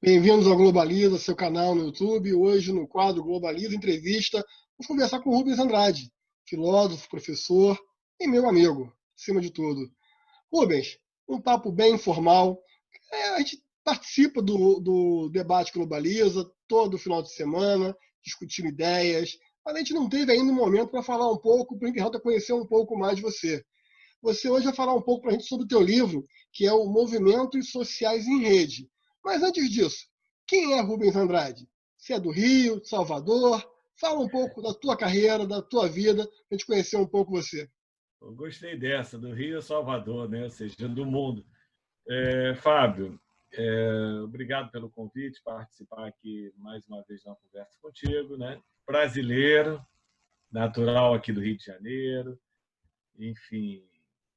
Bem-vindos ao Globaliza, seu canal no YouTube. Hoje, no quadro Globaliza Entrevista, vamos conversar com o Rubens Andrade, filósofo, professor e meu amigo, acima de tudo. Rubens, um papo bem informal. A gente participa do debate Globaliza todo final de semana, discutindo ideias, mas a gente não teve ainda um momento para falar um pouco, para o internauta conhecer um pouco mais de você. Você hoje vai falar um pouco para a gente sobre o teu livro, que é o Movimentos Sociais em Rede. Mas antes disso, quem é Rubens Andrade? Você é do Rio, de Salvador? Fala um pouco da tua carreira, da tua vida, para a gente conhecer um pouco você. Eu gostei dessa, do Rio a Salvador, né? Ou seja, do mundo. Fábio, obrigado pelo convite, participar aqui mais uma vez na conversa contigo, né? Brasileiro, natural aqui do Rio de Janeiro, enfim,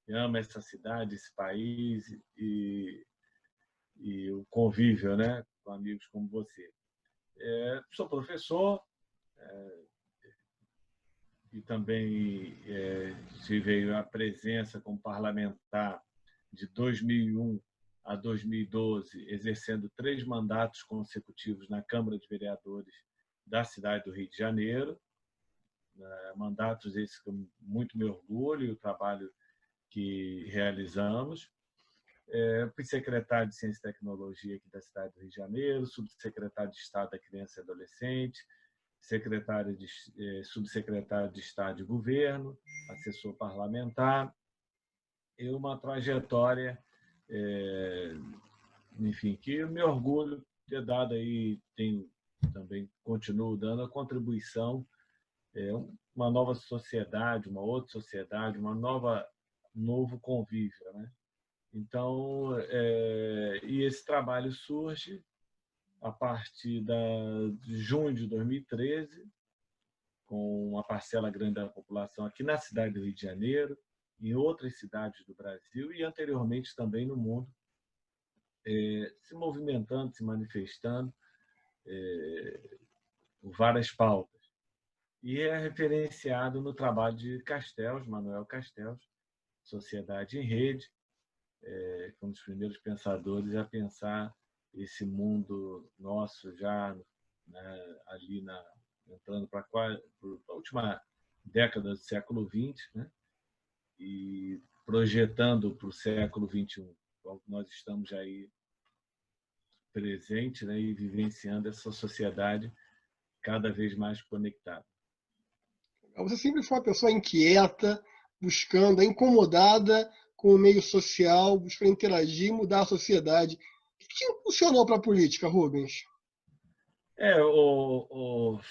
amo essa cidade, esse país e o convívio, né? Com amigos como você. Sou professor, e também tive a presença como parlamentar de 2001 a 2012, exercendo 3 mandatos consecutivos na Câmara de Vereadores da cidade do Rio de Janeiro. Mandatos esses com muito me orgulho, o trabalho que realizamos. Fui secretário de Ciência e Tecnologia aqui da cidade do Rio de Janeiro, subsecretário de Estado da Criança e Adolescente, subsecretário de Estado de Governo, assessor parlamentar, e uma trajetória, enfim, que eu me orgulho de ter dado aí, também continuo dando a contribuição, uma nova sociedade, uma outra sociedade, novo convívio, né? Então, e esse trabalho surge a partir de junho de 2013, com uma parcela grande da população aqui na cidade do Rio de Janeiro, em outras cidades do Brasil e anteriormente também no mundo, se movimentando, se manifestando por várias pautas. E é referenciado no trabalho de Castells, Manuel Castells, Sociedade em Rede, um dos primeiros pensadores a pensar esse mundo nosso já, né, ali entrando para a última década do século XX, né, e projetando para o século XXI. Então, nós estamos aí presentes, né, e vivenciando essa sociedade cada vez mais conectada. Você sempre foi uma pessoa inquieta, buscando, incomodada com o meio social, buscando interagir, mudar a sociedade. O que te impulsionou para a política, Rubens?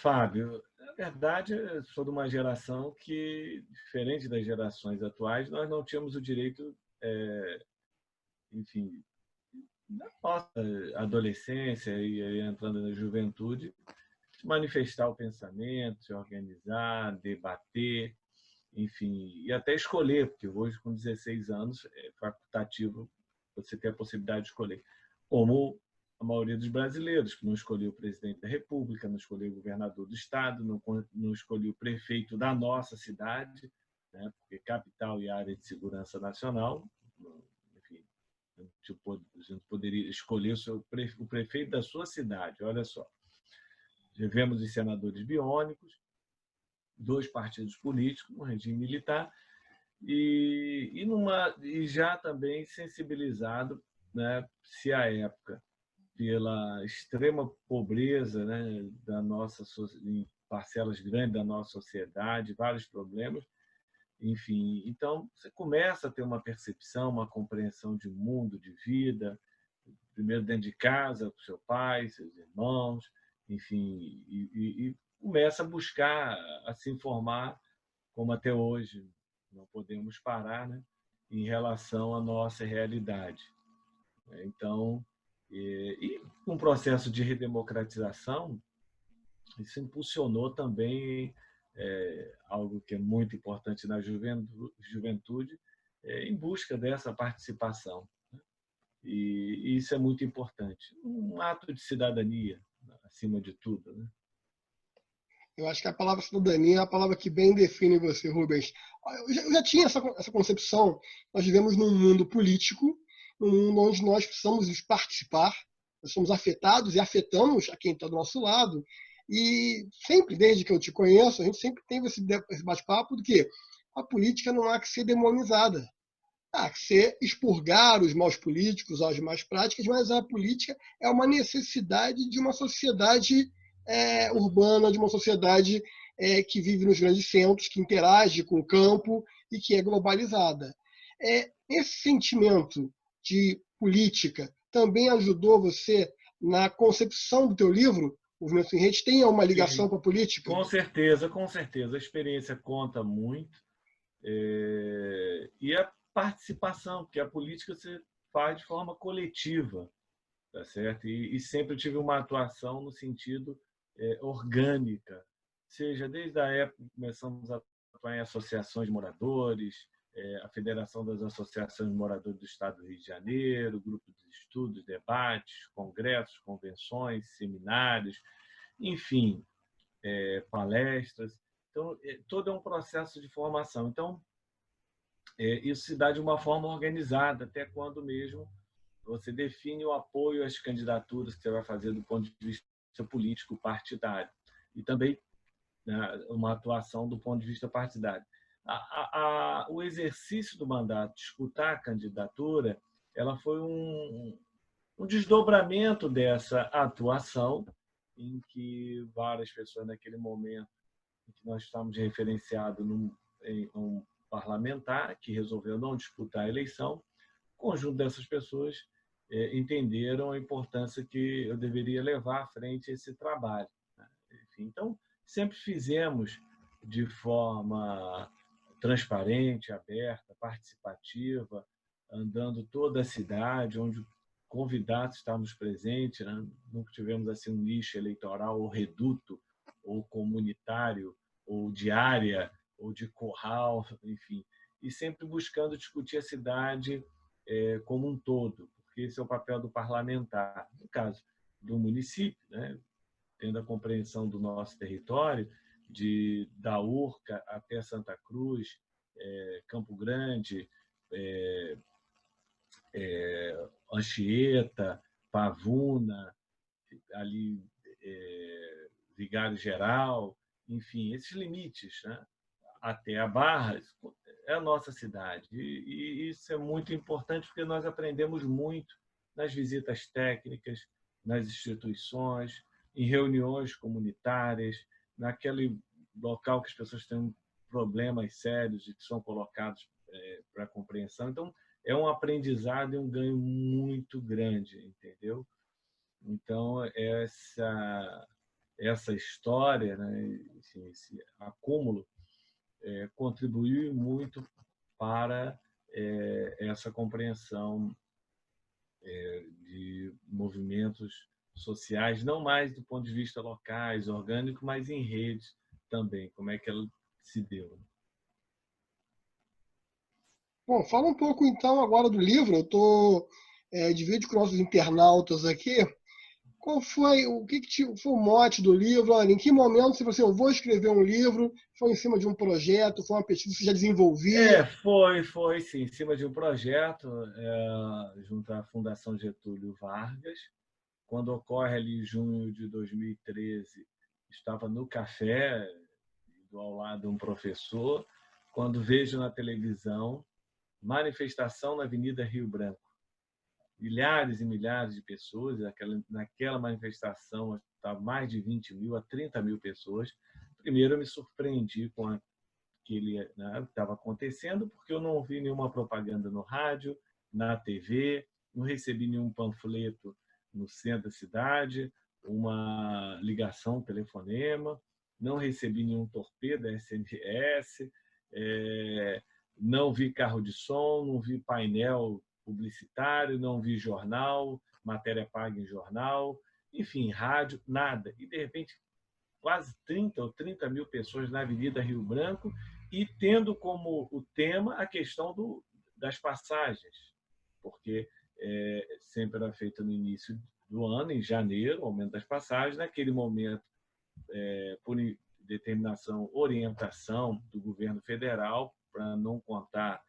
Fábio, na verdade, eu sou de uma geração que, diferente das gerações atuais, nós não tínhamos o direito, enfim, na nossa adolescência e entrando na juventude, de manifestar o pensamento, se organizar, debater, enfim, e até escolher, porque hoje, com 16 anos, é facultativo você ter a possibilidade de escolher. Como a maioria dos brasileiros, que não escolheu o presidente da República, não escolheu o governador do estado, não escolheu o prefeito da nossa cidade, né, porque capital e área de segurança nacional, enfim, a gente poderia escolher o prefeito da sua cidade, olha só. Tivemos os senadores biônicos, 2 partidos políticos, um regime militar, e já também sensibilizado, né, se à época, pela extrema pobreza, né, em parcelas grandes da nossa sociedade, vários problemas, enfim. Então, você começa a ter uma percepção, uma compreensão de mundo, de vida, primeiro dentro de casa, com seu pai, seus irmãos, enfim, e começa a buscar, a se informar, como até hoje não podemos parar, né, em relação à nossa realidade. Então, e um processo de redemocratização, isso impulsionou também algo que é muito importante na juventude, em busca dessa participação. E isso é muito importante. Um ato de cidadania, acima de tudo, né? Eu acho que a palavra cidadania é a palavra que bem define você, Rubens. Eu já tinha essa concepção. Nós vivemos num mundo político, num mundo onde nós precisamos participar, nós somos afetados e afetamos a quem está do nosso lado. E sempre, desde que eu te conheço, a gente sempre teve esse bate-papo do que a política não há que ser demonizada. Há que ser expurgar os maus políticos, as más práticas, mas a política é uma necessidade de uma sociedade urbana, de uma sociedade que vive nos grandes centros, que interage com o campo e que é globalizada. Esse sentimento de política também ajudou você na concepção do teu livro, Movimento Sem Rede? Tem uma ligação Sim, com a política? com certeza, com certeza. A experiência conta muito. E a participação, porque a política você faz de forma coletiva, tá certo? E sempre tive uma atuação no sentido orgânica, seja desde a época que começamos a atuar em associações de moradores, a Federação das Associações de Moradores do Estado do Rio de Janeiro, grupo de estudos, debates, congressos, convenções, seminários, enfim, palestras. Então, todo é um processo de formação. Então, isso se dá de uma forma organizada, até quando mesmo você define o apoio às candidaturas que você vai fazer do ponto de vista político partidário. E também, né, uma atuação do ponto de vista partidário. O exercício do mandato, disputar a candidatura, ela foi um desdobramento dessa atuação, em que várias pessoas, naquele momento em que nós estávamos referenciados em um parlamentar que resolveu não disputar a eleição, o conjunto dessas pessoas entenderam a importância que eu deveria levar à frente esse trabalho. Enfim, então, sempre fizemos de forma transparente, aberta, participativa, andando toda a cidade, onde convidados estávamos presentes, né? Nunca tivemos assim um nicho eleitoral ou reduto, ou comunitário, ou de área, ou de curral, enfim, e sempre buscando discutir a cidade como um todo, porque esse é o papel do parlamentar. No caso do município, né, tendo a compreensão do nosso território, da Urca até Santa Cruz, Campo Grande, Anchieta, Pavuna, ali Vigário Geral, enfim, esses limites, né, até a Barra, é a nossa cidade. E isso é muito importante porque nós aprendemos muito nas visitas técnicas, nas instituições, em reuniões comunitárias, naquele local que as pessoas têm problemas sérios e que são colocados para compreensão. Então, é um aprendizado e um ganho muito grande, entendeu? Então, essa história, né, esse acúmulo, contribuiu muito para essa compreensão de movimentos sociais, não mais do ponto de vista locais, orgânico, mas em rede também, como é que ela se deu. Bom, fala um pouco então agora do livro. Eu estou dividindo com nossos internautas aqui. Qual foi foi o mote do livro? Olha, em que momento você falou assim, eu vou escrever um livro? Foi em cima de um projeto? Foi uma pesquisa que você já desenvolvia? Foi sim, em cima de um projeto junto à Fundação Getúlio Vargas. Quando ocorre ali em junho de 2013, estava no café, ao lado de um professor, quando vejo na televisão manifestação na Avenida Rio Branco. Milhares e milhares de pessoas, naquela manifestação estava mais de 20 mil a 30 mil pessoas. Primeiro eu me surpreendi com aquele, né, que estava acontecendo, porque eu não vi nenhuma propaganda no rádio, na TV, não recebi nenhum panfleto no centro da cidade, uma ligação, um telefonema, não recebi nenhum torpedo SMS, não vi carro de som, não vi painel publicitário, não vi jornal, matéria paga em jornal, enfim, rádio, nada. E, de repente, quase 30 ou 30 mil pessoas na Avenida Rio Branco e tendo como o tema a questão das passagens, porque sempre era feito no início do ano, em janeiro, o aumento das passagens. Naquele momento, por determinação, orientação do governo federal, para não contar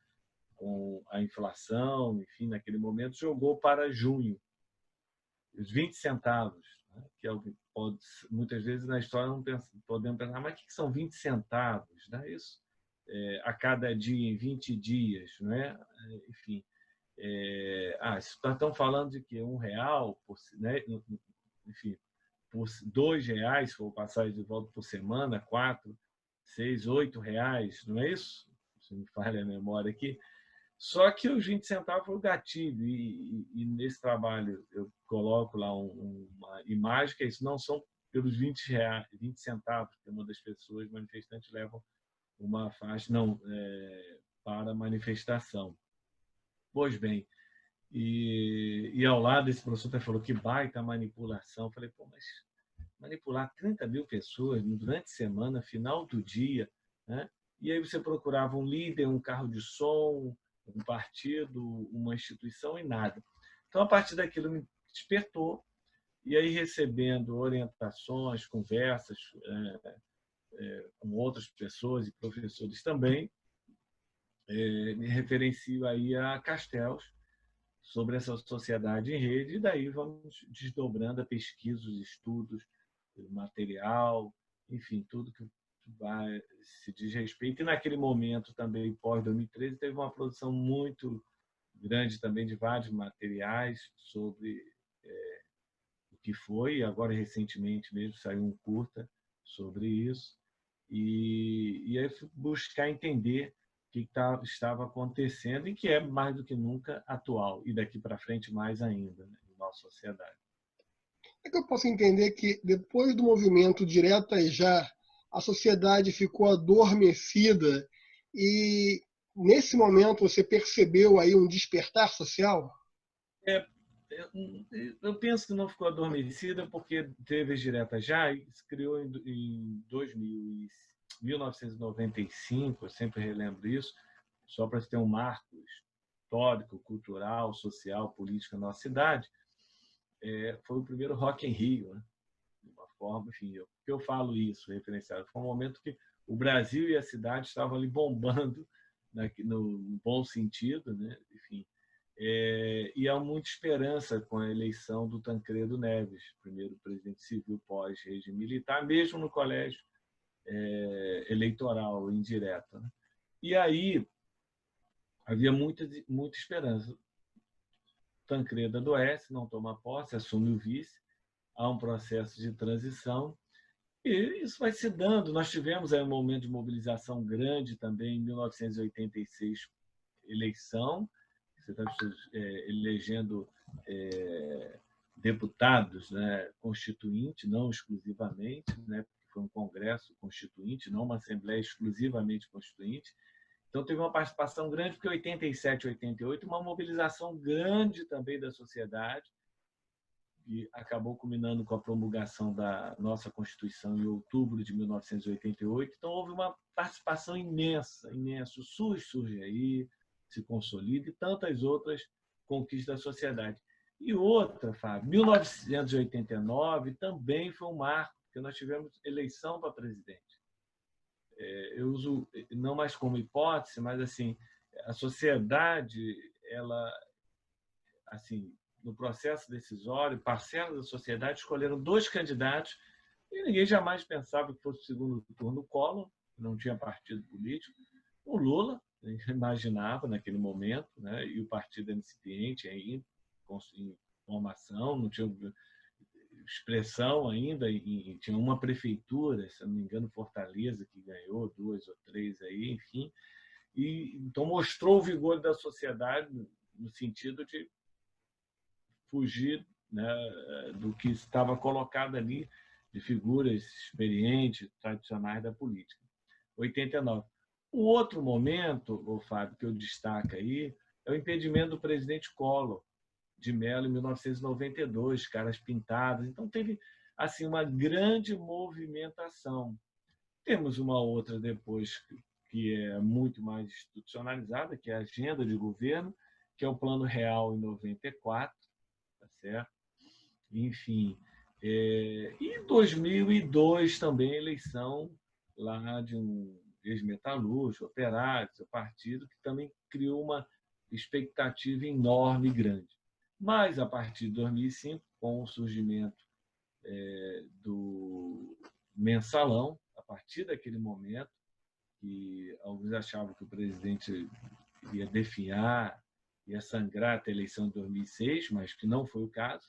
com a inflação, enfim, naquele momento, jogou para junho. os 20 centavos, né? Que é o que pode, muitas vezes na história não podemos pensar, mas o que são 20 centavos? Né? Isso a cada dia, em 20 dias, né? Enfim, estão falando de que R$1, né? Enfim, por R$2, se for passagem de volta por semana, 4, 6, R$8, não é isso? Se me falha a memória aqui. Só que os 20 centavos foi o gatilho, e nesse trabalho eu coloco lá uma imagem que isso não são pelos 20 centavos que uma das pessoas manifestantes levam uma faixa para manifestação. Pois bem, e ao lado esse professor até falou que baita manipulação. Eu falei, pô, mas manipular 30 mil pessoas durante a semana, final do dia, né? E aí você procurava um líder, um carro de som, um partido, uma instituição e nada. Então, a partir daquilo me despertou, e aí recebendo orientações, conversas com outras pessoas e professores também, me referencio aí a Castells, sobre essa sociedade em rede, e daí vamos desdobrando a pesquisa, os estudos, o material, enfim, tudo que vai se diz respeito. E naquele momento também, pós-2013, teve uma produção muito grande também de vários materiais sobre o que foi, e agora recentemente mesmo saiu um curta sobre isso, e aí fui buscar entender o que estava acontecendo e que é mais do que nunca atual, e daqui para frente mais ainda, né, na nossa sociedade. É que eu posso entender que depois do movimento Direta e Já, a sociedade ficou adormecida e nesse momento você percebeu aí um despertar social? Eu penso que não ficou adormecida porque teve as Direta Já e se criou em 1995, eu sempre relembro isso, só para ter um marco histórico, cultural, social, político na nossa cidade. Foi o primeiro Rock em Rio, né? De uma forma, enfim, que eu falo isso, referenciado. Foi um momento que o Brasil e a cidade estavam ali bombando, no bom sentido, né? Enfim, e há muita esperança com a eleição do Tancredo Neves, primeiro presidente civil pós-regime militar, mesmo no colégio eleitoral indireto, né? E aí havia muita esperança. Tancredo adoece, não toma posse, assume o vice, há um processo de transição, e isso vai se dando. Nós tivemos aí um momento de mobilização grande também em 1986, eleição, você está elegendo deputados, né, constituinte, não exclusivamente, né, porque foi um congresso constituinte, não uma assembleia exclusivamente constituinte. Então, teve uma participação grande, porque 87, 88, uma mobilização grande também da sociedade, e acabou culminando com a promulgação da nossa Constituição em outubro de 1988. Então, houve uma participação imensa, imensa. O SUS surge aí, se consolida, e tantas outras conquistas da sociedade. E outra, Fábio, 1989 também foi um marco, porque nós tivemos eleição para presidente. Eu uso não mais como hipótese, mas assim, a sociedade, ela, assim, no processo decisório, parcelas da sociedade escolheram 2 candidatos e ninguém jamais pensava que fosse o segundo turno o Collor, não tinha partido político, o Lula, a gente imaginava naquele momento, né? E o partido incipiente ainda, em formação, não tinha expressão ainda, e tinha uma prefeitura, se não me engano, Fortaleza, que ganhou 2 ou 3 aí, enfim. E então mostrou o vigor da sociedade no sentido de fugir, né, do que estava colocado ali de figuras experientes, tradicionais da política. 89. O outro momento, Fábio, que eu destaco aí, é o impedimento do presidente Collor de Mello em 1992, caras pintadas. Então, teve assim uma grande movimentação. Temos uma outra depois que é muito mais institucionalizada, que é a agenda de governo, que é o Plano Real em 94, tá certo? Enfim, e em 2002 também a eleição lá de um ex-metalúrgico, operário, seu partido, que também criou uma expectativa enorme e grande. Mas, a partir de 2005, com o surgimento do mensalão, a partir daquele momento, que alguns achavam que o presidente ia definhar, ia sangrar até a eleição de 2006, mas que não foi o caso,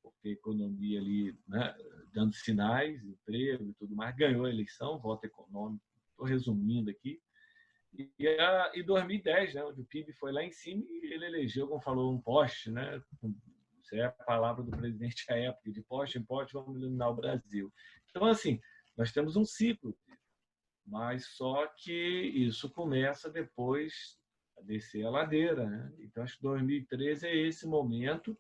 porque a economia ali, né, dando sinais, emprego e tudo mais, ganhou a eleição, voto econômico, estou resumindo aqui. E 2010, né, onde o PIB foi lá em cima e ele elegeu, como falou, um poste, né? Isso é a palavra do presidente à época, de poste em poste vamos iluminar o Brasil. Então, assim, nós temos um ciclo, mas só que isso começa depois a descer a ladeira, né? Então, acho que 2013 é esse momento,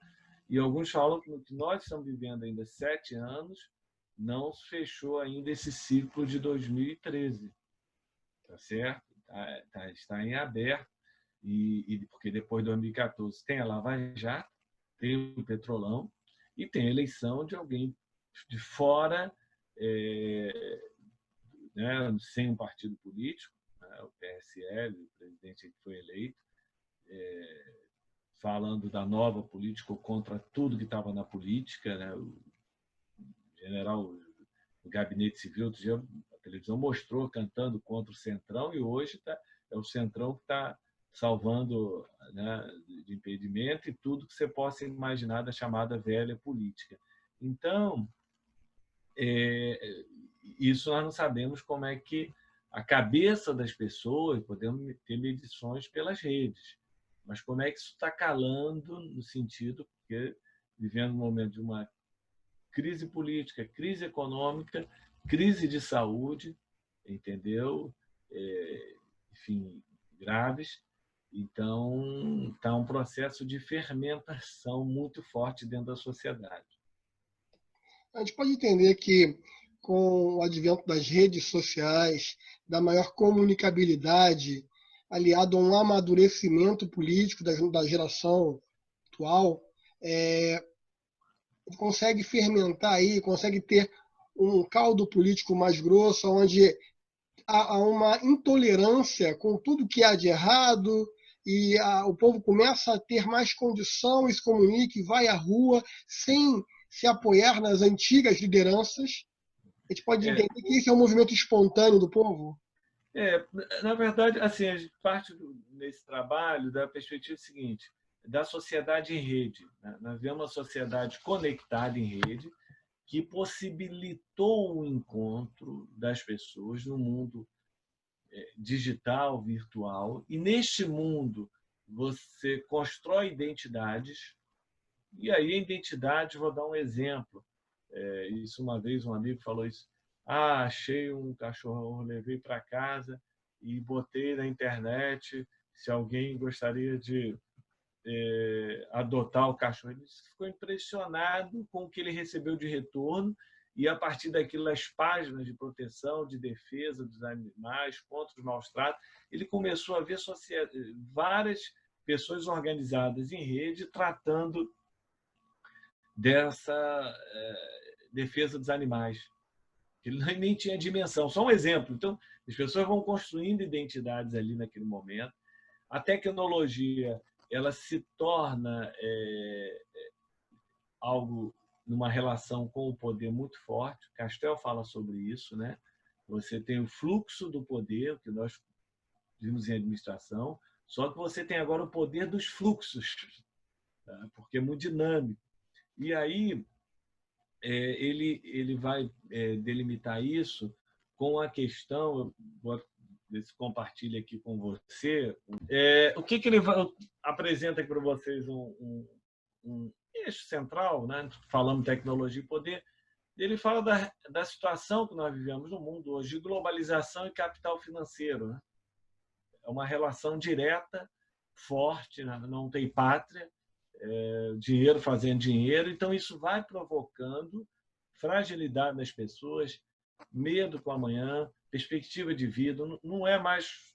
e alguns falam que nós estamos vivendo ainda 7 anos, não se fechou ainda esse ciclo de 2013, tá certo? Está em aberto, porque depois de 2014 tem a Lava Jato, tem o Petrolão e tem a eleição de alguém de fora, né, sem um partido político, né, o PSL, o presidente que foi eleito, falando da nova política ou contra tudo que estava na política, né, o general do Gabinete Civil, outro dia a televisão mostrou cantando contra o Centrão, e hoje é o Centrão que está salvando, né, de impedimento e tudo que você possa imaginar da chamada velha política. Então, isso nós não sabemos como é que a cabeça das pessoas, podemos ter medições pelas redes, mas como é que isso está calando no sentido, porque vivendo um momento de uma crise política, crise econômica, crise de saúde, entendeu? Enfim, graves. Então, está um processo de fermentação muito forte dentro da sociedade. A gente pode entender que, com o advento das redes sociais, da maior comunicabilidade, aliado a um amadurecimento político da geração atual, consegue fermentar aí, consegue ter um caldo político mais grosso, onde há uma intolerância com tudo que há de errado, e o povo começa a ter mais condição e se comunica e vai à rua sem se apoiar nas antigas lideranças. A gente pode entender que esse é um movimento espontâneo do povo? Na verdade, assim, a gente parte nesse trabalho da perspectiva seguinte, da sociedade em rede, né? Nós vemos uma sociedade conectada em rede que possibilitou o encontro das pessoas no mundo digital, virtual, e neste mundo você constrói identidades, e aí a identidade, vou dar um exemplo, isso uma vez um amigo falou isso, achei um cachorro, levei para casa e botei na internet se alguém gostaria de adotar o cachorro. Ele ficou impressionado com o que ele recebeu de retorno, e a partir daquilo, as páginas de proteção, de defesa dos animais contra os maus tratos, ele começou a ver várias pessoas organizadas em rede tratando dessa defesa dos animais. Ele nem tinha dimensão. Só um exemplo. Então, as pessoas vão construindo identidades ali naquele momento. A tecnologia ela se torna algo numa relação com o poder muito forte. Castel fala sobre isso, né? Você tem o fluxo do poder, que nós vimos em administração, só que você tem agora o poder dos fluxos, tá? Porque é muito dinâmico. E aí ele vai delimitar isso com a questão, vou ver se compartilha aqui com você, o que ele apresenta aqui para vocês um eixo central, né? Falando tecnologia e poder, ele fala da situação que nós vivemos no mundo hoje, de globalização e capital financeiro, né? É uma relação direta, forte, né? Não tem pátria, dinheiro fazendo dinheiro, então isso vai provocando fragilidade das pessoas, medo com o amanhã, perspectiva de vida, não é mais,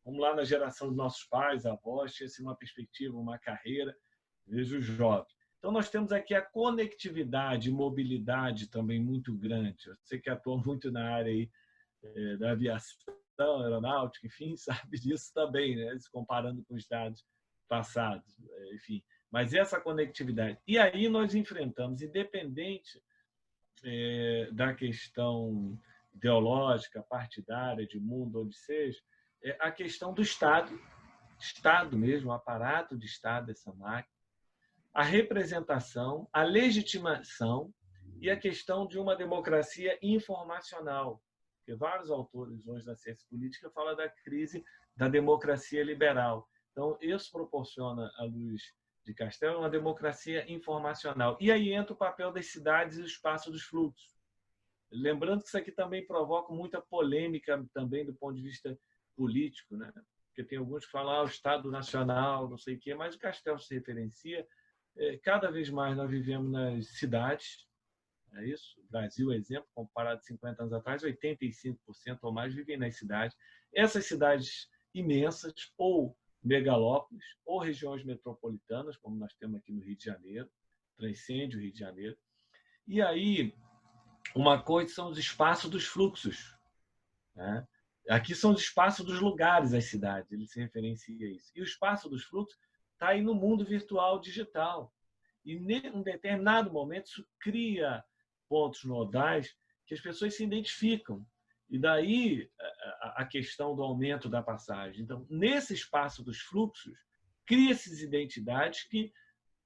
vamos lá, na geração dos nossos pais, avós, tinha assim, uma perspectiva, uma carreira, vejo os jovens. Então, nós temos aqui a conectividade, mobilidade também muito grande. Você que atua muito na área aí, da aviação, aeronáutica, enfim, sabe disso também, né? Se comparando com os dados passados, enfim. Mas essa conectividade. E aí nós enfrentamos, independente da questão ideológica, partidária, de mundo, onde seja, a questão do Estado mesmo, o aparato de Estado dessa máquina, a representação, a legitimação e a questão de uma democracia informacional. Porque vários autores hoje da ciência política falam da crise da democracia liberal. Então, isso proporciona, à luz de Castells, uma democracia informacional. E aí entra o papel das cidades e o espaço dos fluxos. Lembrando que isso aqui também provoca muita polêmica também do ponto de vista político, né? Porque tem alguns que falam o Estado Nacional, não sei o quê, mas o Castells se referencia. Cada vez mais nós vivemos nas cidades, é isso? O Brasil, exemplo, comparado a 50 anos atrás, 85% ou mais vivem nas cidades. Essas cidades imensas, ou megalópolis, ou regiões metropolitanas, como nós temos aqui no Rio de Janeiro, transcende o Rio de Janeiro. E aí, uma coisa são os espaços dos fluxos, né? Aqui são os espaços dos lugares, as cidades, ele se referencia a isso. E o espaço dos fluxos está aí no mundo virtual digital. E em um determinado momento isso cria pontos nodais que as pessoas se identificam. E daí a questão do aumento da passagem. Então, nesse espaço dos fluxos, cria-se identidades que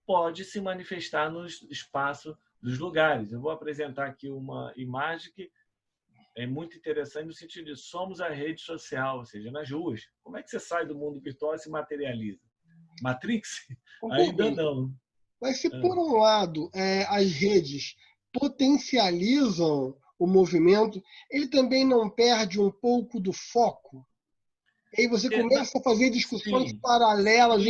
pode se manifestar no espaço dos lugares. Eu vou apresentar aqui uma imagem que é muito interessante no sentido de somos a rede social, ou seja, nas ruas. Como é que você sai do mundo virtual e se materializa? Matrix? Ainda não. Mas se, por um lado, as redes potencializam o movimento, ele também não perde um pouco do foco? E aí você começa a fazer discussões paralelas.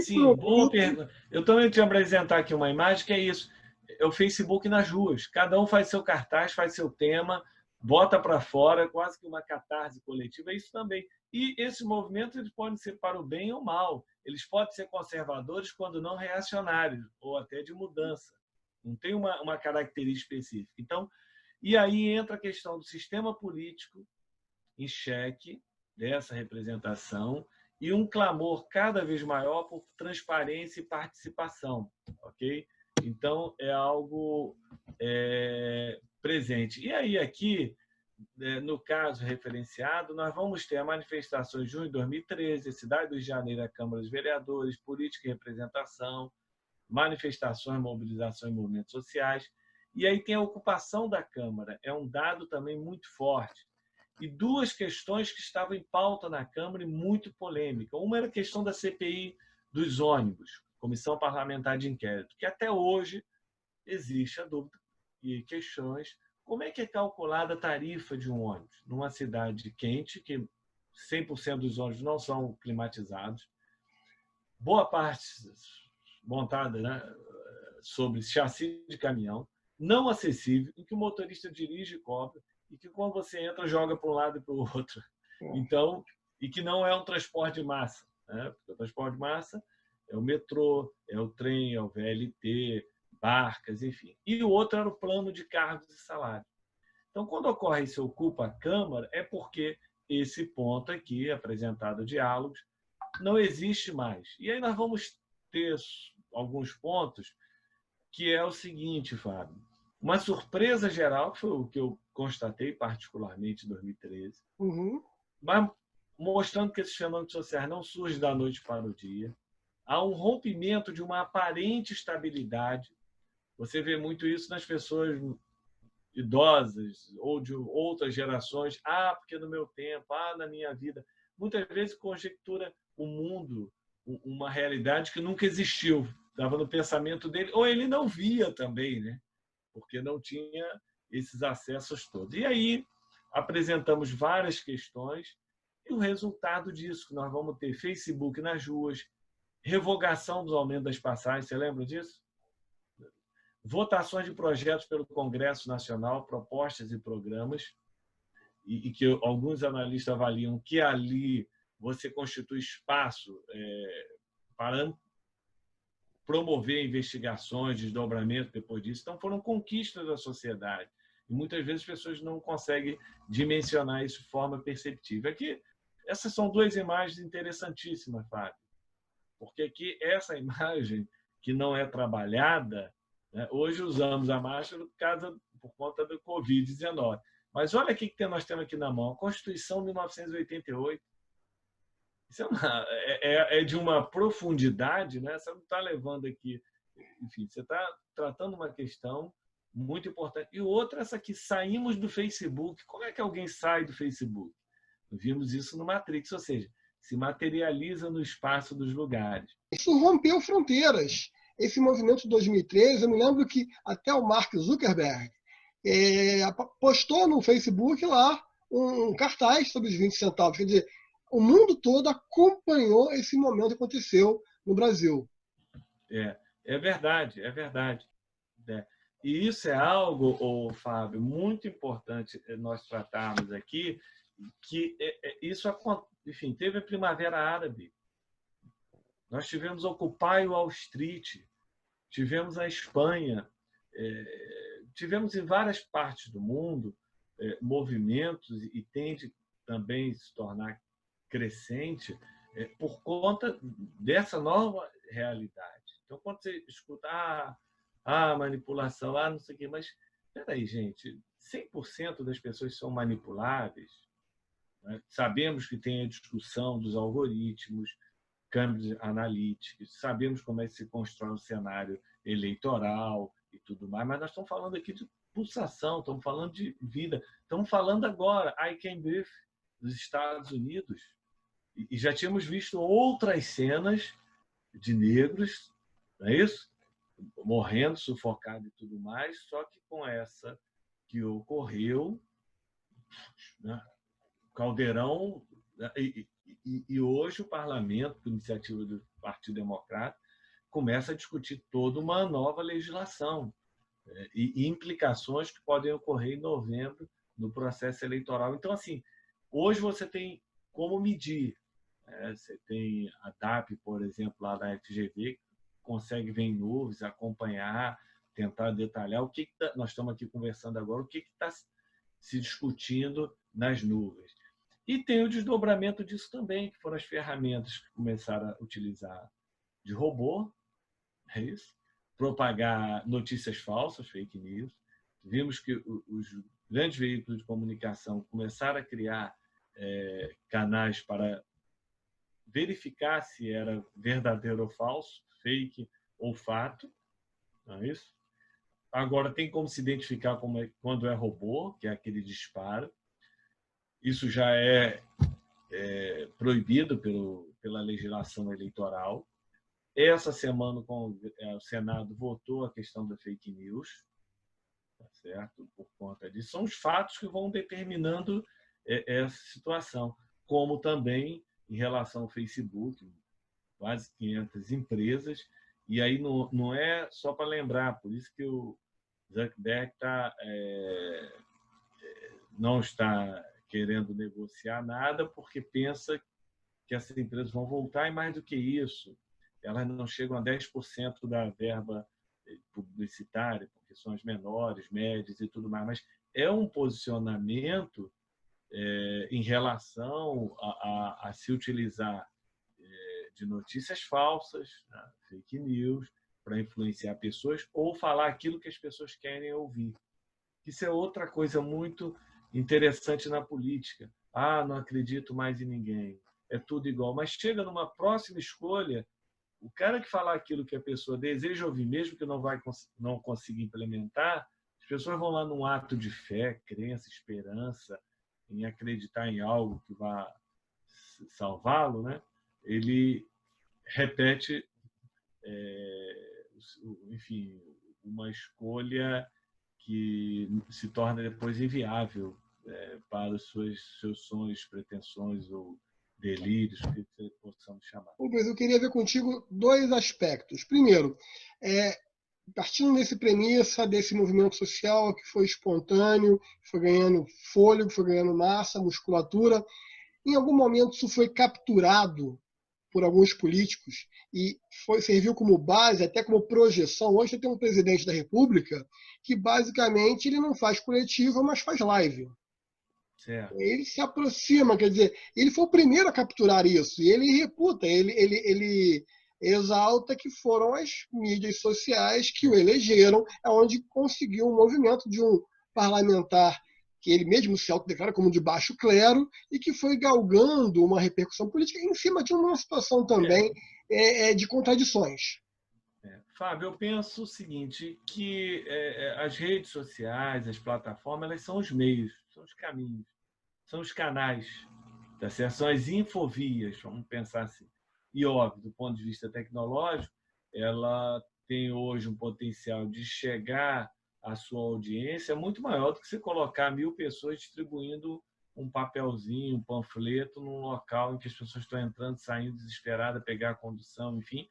Sim. Boa pergunta. Eu também te apresentar aqui uma imagem que é isso. É o Facebook nas ruas. Cada um faz seu cartaz, faz seu tema, bota para fora, quase que uma catarse coletiva. É isso também. E esses movimentos eles podem ser para o bem ou mal. Eles podem ser conservadores quando não reacionários, ou até de mudança. Não tem uma característica específica. Então, e aí entra a questão do sistema político em xeque, dessa representação, e um clamor cada vez maior por transparência e participação. Ok? Então, é algo presente. E aí, aqui, no caso referenciado, nós vamos ter a manifestação em junho de 2013, a cidade do Rio de Janeiro, a Câmara dos Vereadores, política e representação, manifestações, mobilização e movimentos sociais. E aí tem a ocupação da Câmara, é um dado também muito forte. E duas questões que estavam em pauta na Câmara e muito polêmica. Uma era a questão da CPI dos ônibus, Comissão Parlamentar de Inquérito, que até hoje existe a dúvida e questões. Como é que é calculada a tarifa de um ônibus? Numa cidade quente, que 100% dos ônibus não são climatizados, boa parte montada, né, sobre chassi de caminhão, não acessível, em que o motorista dirige e cobra, e que quando você entra, joga para um lado e para o outro. Então, e que não é um transporte de massa, né? Porque o transporte de massa é o metrô, é o trem, é o VLT, barcas, enfim. E o outro era o plano de cargos e salários. Então, quando ocorre isso, ocupa a Câmara, é porque esse ponto aqui, apresentado diálogos, não existe mais. E aí nós vamos ter alguns pontos que é o seguinte, Fábio. Uma surpresa geral, que foi o que eu constatei particularmente em 2013, mas mostrando que esses fenômenos sociais não surgem da noite para o dia. Há um rompimento de uma aparente estabilidade. Você vê muito isso nas pessoas idosas ou de outras gerações. Porque no meu tempo, na minha vida. Muitas vezes conjectura o mundo, uma realidade que nunca existiu. Estava no pensamento dele, ou ele não via também, né? Porque não tinha esses acessos todos. E aí apresentamos várias questões e o resultado disso, que nós vamos ter Facebook nas ruas, revogação do aumento das passagens, você lembra disso? Votações de projetos pelo Congresso Nacional, propostas e programas, e que alguns analistas avaliam que ali você constitui espaço para promover investigações, desdobramento depois disso. Então, foram conquistas da sociedade. E muitas vezes as pessoas não conseguem dimensionar isso de forma perceptível. Aqui, essas são duas imagens interessantíssimas, Fábio. porque aqui essa imagem que não é trabalhada, né? Hoje usamos a máscara por conta do Covid-19. Mas olha o que nós temos aqui na mão, a Constituição de 1988. Isso é de uma profundidade, né? Você não está levando aqui... Enfim, você está tratando uma questão muito importante. E outra, essa aqui, saímos do Facebook. Como é que alguém sai do Facebook? Vimos isso no Matrix, ou seja, se materializa no espaço dos lugares. Isso rompeu fronteiras. Esse movimento de 2013, eu me lembro que até o Mark Zuckerberg postou no Facebook lá um cartaz sobre os 20 centavos. Quer dizer, o mundo todo acompanhou esse momento que aconteceu no Brasil. É verdade, é verdade. E isso é algo, Fábio, muito importante nós tratarmos aqui, que isso, enfim, teve a Primavera Árabe. Nós tivemos Occupy Wall Street, tivemos a Espanha, tivemos em várias partes do mundo movimentos, e tende também a se tornar crescente por conta dessa nova realidade. Então, quando você escuta manipulação, não sei o quê, mas espera aí, gente, 100% das pessoas são manipuláveis, né? Sabemos que tem a discussão dos algoritmos, câmbios analíticos, sabemos como é que se constrói um cenário eleitoral e tudo mais, mas nós estamos falando aqui de pulsação, estamos falando de vida, estamos falando agora, I Can Breathe, dos Estados Unidos, e já tínhamos visto outras cenas de negros, não é isso? Morrendo, sufocado e tudo mais, só que com essa que ocorreu, né? Caldeirão, né? E hoje o parlamento, por iniciativa do Partido Democrata, começa a discutir toda uma nova legislação e implicações que podem ocorrer em novembro no processo eleitoral. Então, assim, hoje você tem como medir. Você tem a DAP, por exemplo, lá da FGV, que consegue ver em nuvens, acompanhar, tentar detalhar nós estamos aqui conversando agora, o que está se discutindo nas nuvens. E tem o desdobramento disso também, que foram as ferramentas que começaram a utilizar de robô, é isso? Propagar notícias falsas, fake news. Vimos que os grandes veículos de comunicação começaram a criar canais para verificar se era verdadeiro ou falso, fake ou fato, não é isso? Agora tem como se identificar quando é robô, que é aquele disparo. Isso já é proibido pela legislação eleitoral. Essa semana o Senado votou a questão da fake news, tá certo? Por conta disso. São os fatos que vão determinando essa situação, como também em relação ao Facebook, quase 500 empresas, e aí não é só para lembrar, por isso que o Zuckerberg não está querendo negociar nada, porque pensa que essas empresas vão voltar, e mais do que isso, elas não chegam a 10% da verba publicitária, porque são as menores, médias e tudo mais, mas é um posicionamento em relação a se utilizar de notícias falsas, né, fake news, para influenciar pessoas ou falar aquilo que as pessoas querem ouvir. Isso é outra coisa muito interessante na política. Não acredito mais em ninguém, é tudo igual. Mas chega numa próxima escolha, o cara que falar aquilo que a pessoa deseja ouvir, mesmo que não consiga implementar, as pessoas vão lá num ato de fé, crença, esperança, em acreditar em algo que vá salvá-lo, né? Ele repete, enfim, uma escolha que se torna depois inviável para os seus sonhos, pretensões ou delírios, que possamos chamar. Rubens, eu queria ver contigo dois aspectos. Primeiro, partindo desse premissa, desse movimento social que foi espontâneo, foi ganhando fôlego, foi ganhando massa, musculatura, em algum momento isso foi capturado por alguns políticos e serviu como base, até como projeção. Hoje tem um presidente da República que basicamente ele não faz coletiva, mas faz live. Certo. Ele se aproxima, quer dizer, ele foi o primeiro a capturar isso, e ele reputa, ele exalta que foram as mídias sociais que o elegeram, é onde conseguiu um movimento de um parlamentar que ele mesmo se autodeclara como de baixo clero e que foi galgando uma repercussão política em cima de uma situação também de contradições. Fábio, eu penso o seguinte, que as redes sociais, as plataformas, elas são os meios, são os caminhos, são os canais, tá certo? São as infovias, vamos pensar assim. E, óbvio, do ponto de vista tecnológico, ela tem hoje um potencial de chegar à sua audiência muito maior do que você colocar 1.000 pessoas distribuindo um papelzinho, um panfleto num local em que as pessoas estão entrando, saindo desesperadas, pegar a condução, enfim.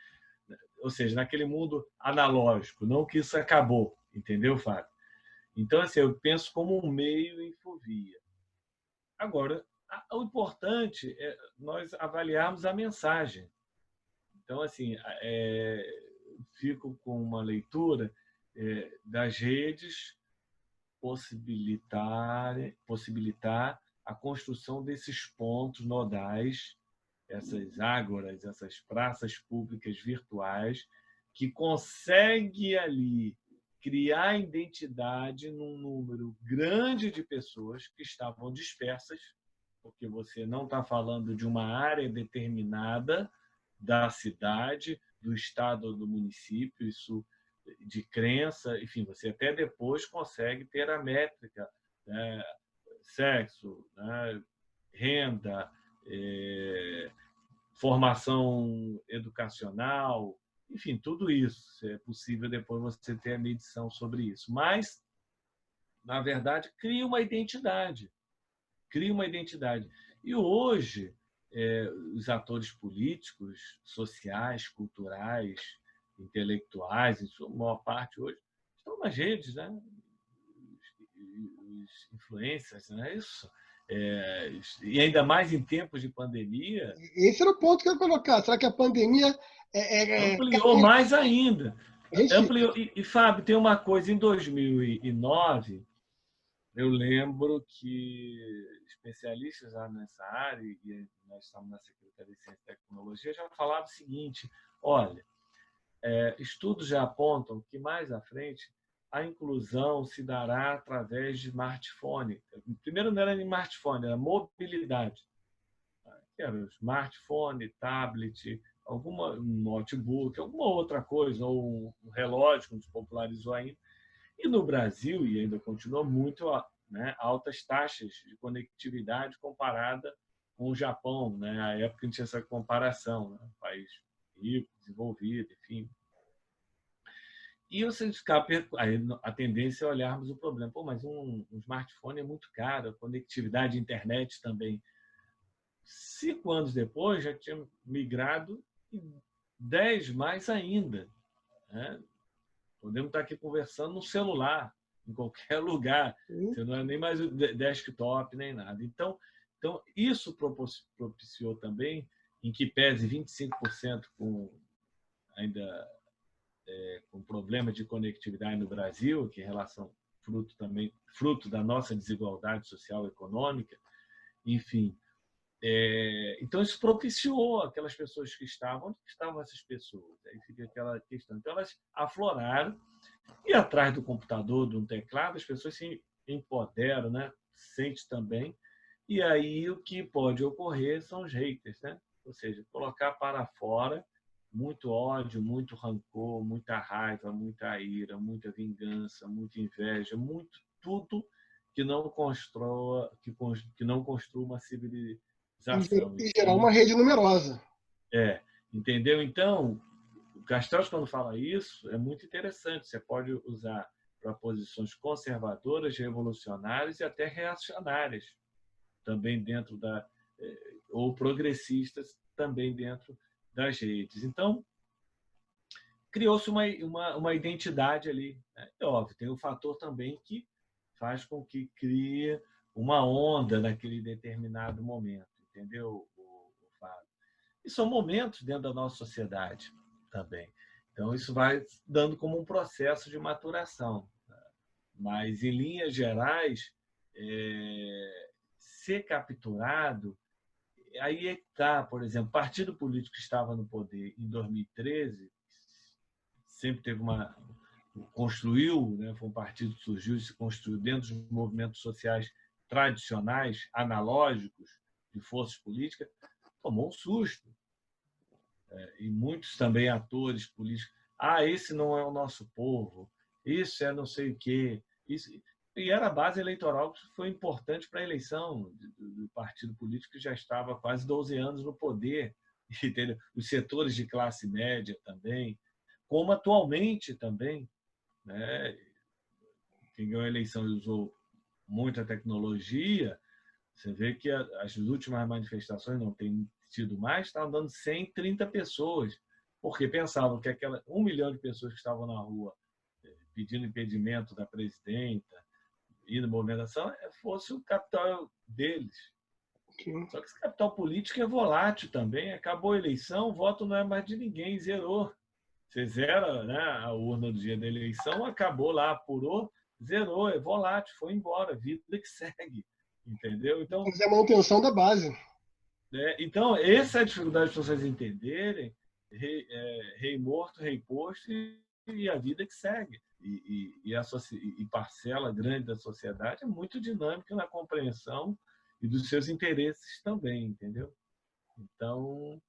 Ou seja, naquele mundo analógico, não que isso acabou, entendeu, Fábio? Então, assim, eu penso como um meio infovia. Agora, o importante é nós avaliarmos a mensagem. Então, assim, fico com uma leitura das redes possibilitar a construção desses pontos nodais, essas ágoras, essas praças públicas virtuais, que consegue ali criar identidade num número grande de pessoas que estavam dispersas, porque você não está falando de uma área determinada da cidade, do estado ou do município, isso de crença, enfim, você até depois consegue ter a métrica, né? Sexo, né? Renda, formação educacional, enfim, tudo isso. É possível depois você ter a medição sobre isso. Mas, na verdade, cria uma identidade. Cria uma identidade. E hoje, os atores políticos, sociais, culturais, intelectuais, em sua maior parte hoje, estão nas redes, né? Os influencers, não é isso? E ainda mais em tempos de pandemia. Esse era o ponto que eu ia colocar. Será que a pandemia ampliou mais ainda. Gente, Ampliou. E, Fábio, tem uma coisa, em 2009, eu lembro que especialistas lá nessa área, e nós estamos na Secretaria de Ciência e Tecnologia, já falavam o seguinte: olha, estudos já apontam que mais à frente a inclusão se dará através de smartphone. Primeiro não era smartphone, era mobilidade. Que era smartphone, tablet, um notebook, alguma outra coisa, ou um relógio, como se popularizou ainda. E no Brasil, e ainda continua muito, né, altas taxas de conectividade comparada com o Japão. Né? Na época a gente tinha essa comparação, né? Um país rico, desenvolvido, enfim. E você aí a tendência é olharmos o problema. Pô, mas um smartphone é muito caro, a conectividade, internet também. 5 anos depois, já tinha migrado, e 10 mais ainda. Né? Podemos estar aqui conversando no celular, em qualquer lugar. Você não é nem mais o desktop, nem nada. Então isso propiciou também, em que pese 25% ainda com problema de conectividade no Brasil, que é relação fruto da nossa desigualdade social e econômica, enfim. Então, isso propiciou aquelas pessoas que estavam. Onde estavam essas pessoas? Aí fica aquela questão. Então, elas afloraram, e atrás do computador, de um teclado, as pessoas se empoderam, né? Sente também. E aí o que pode ocorrer são os haters, né? Ou seja, colocar para fora muito ódio, muito rancor, muita raiva, muita ira, muita vingança, muita inveja, muito tudo que não construa uma civilização. e gerar uma rede numerosa. Entendeu? Então, o Castells, quando fala isso, é muito interessante. Você pode usar para posições conservadoras, revolucionárias e até reacionárias, também dentro ou progressistas, também dentro das redes. Então, criou-se uma identidade ali. Né? É óbvio, tem um fator também que faz com que crie uma onda naquele determinado momento, entendeu, Fábio? E são momentos dentro da nossa sociedade também. Então, isso vai dando como um processo de maturação. Mas, em linhas gerais, ser capturado aí é que está, por exemplo, o partido político que estava no poder em 2013 sempre teve construiu, né, foi um partido que surgiu e se construiu dentro dos movimentos sociais tradicionais, analógicos, de forças políticas, tomou um susto. E muitos também atores políticos, esse não é o nosso povo, isso é não sei o quê. Isso... E era a base eleitoral que foi importante para a eleição do partido político que já estava há quase 12 anos no poder. Entendeu? Os setores de classe média também, como atualmente também, né? Quem ganhou a eleição e usou muita tecnologia, você vê que as últimas manifestações não tem tido mais, estavam dando 130 pessoas, porque pensavam que aquela 1 milhão de pessoas que estavam na rua pedindo impedimento da presidenta e da movimentação fosse o capital deles. Sim. Só que esse capital político é volátil também. Acabou a eleição, o voto não é mais de ninguém, zerou. Você zera, né, a urna do dia da eleição, acabou lá, apurou, zerou, é volátil, foi embora, vida que segue. Entendeu? Então, Mas é a manutenção da base. Então, essa é a dificuldade de vocês entenderem, rei morto, rei posto e a vida que segue. E parcela grande da sociedade é muito dinâmica na compreensão e dos seus interesses também, entendeu? Então,